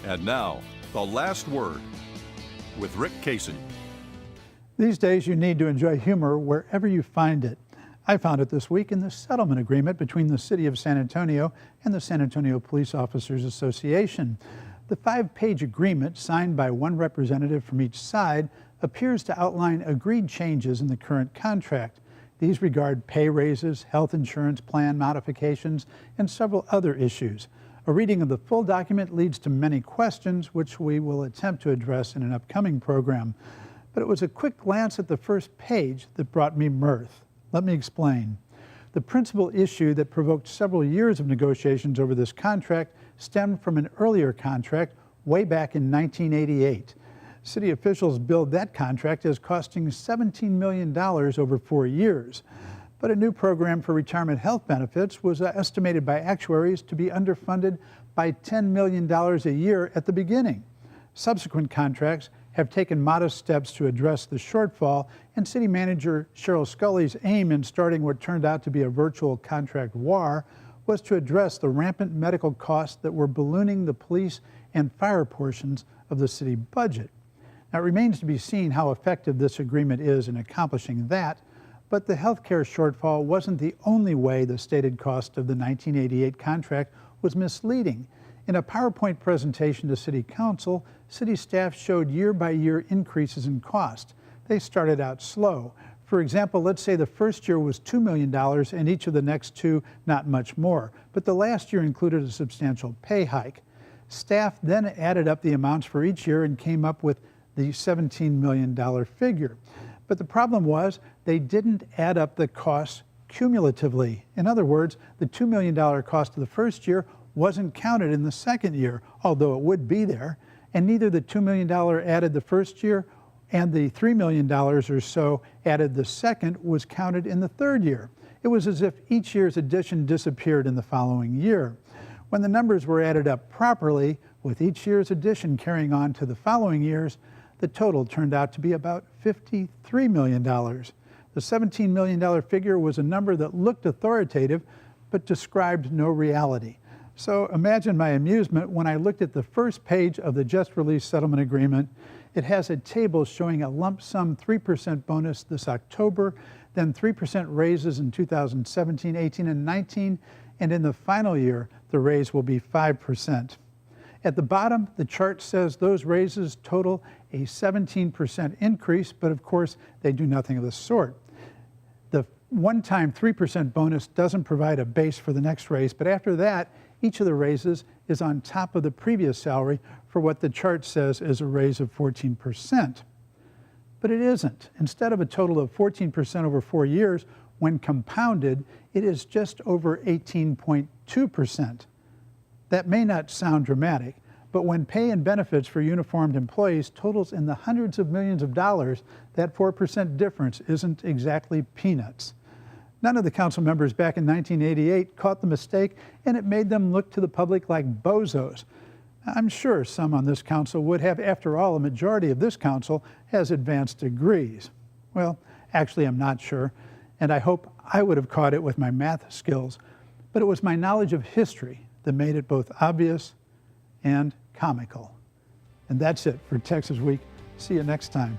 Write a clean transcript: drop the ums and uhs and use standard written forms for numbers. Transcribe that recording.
And now, The Last Word with Rick Casey. These days, you need to enjoy humor wherever you find it. I found it this week in the settlement agreement between the City of San Antonio and the San Antonio Police Officers Association. The 5-page agreement, signed by one representative from each side, appears to outline agreed changes in the current contract. These regard pay raises, health insurance plan modifications, and several other issues. A reading of the full document leads to many questions, which we will attempt to address in an upcoming program. But it was a quick glance at the first page that brought me mirth. Let me explain. The principal issue that provoked several years of negotiations over this contract stemmed from an earlier contract way back in 1988. City officials billed that contract as costing $17 million over 4 years. But a new program for retirement health benefits was estimated by actuaries to be underfunded by $10 million a year at the beginning. Subsequent contracts have taken modest steps to address the shortfall, and City Manager Cheryl Scully's aim in starting what turned out to be a virtual contract war was to address the rampant medical costs that were ballooning the police and fire portions of the city budget. Now, it remains to be seen how effective this agreement is in accomplishing that, but the healthcare shortfall wasn't the only way the stated cost of the 1988 contract was misleading. In a PowerPoint presentation to City Council, city staff showed year-by-year increases in cost. They started out slow. For example, let's say the first year was $2 million and each of the next two not much more, but the last year included a substantial pay hike. Staff then added up the amounts for each year and came up with the $17 million figure. But the problem was they didn't add up the costs cumulatively. In other words, the $2 million cost of the first year wasn't counted in the second year, although it would be there, and neither the $2 million added the first year and the $3 million or so added the second was counted in the third year. It was as if each year's addition disappeared in the following year. When the numbers were added up properly, with each year's addition carrying on to the following years, the total turned out to be about $53 million. The $17 million figure was a number that looked authoritative, but described no reality. So imagine my amusement when I looked at the first page of the just released settlement agreement. It has a table showing a lump sum 3% bonus this October, then 3% raises in 2017, 18, and 19, and in the final year, the raise will be 5%. At the bottom, the chart says those raises total a 17% increase, but of course, they do nothing of the sort. The one-time 3% bonus doesn't provide a base for the next raise, but after that, each of the raises is on top of the previous salary for what the chart says is a raise of 14%. But it isn't. Instead of a total of 14% over 4 years, when compounded, it is just over 18.2%. That may not sound dramatic, but when pay and benefits for uniformed employees totals in the hundreds of millions of dollars, that 4% difference isn't exactly peanuts. None of the council members back in 1988 caught the mistake, and it made them look to the public like bozos. I'm sure some on this council would have. After all, a majority of this council has advanced degrees. Well, actually, I'm not sure, and I hope I would have caught it with my math skills, but it was my knowledge of history that made it both obvious and comical. And that's it for Texas Week. See you next time.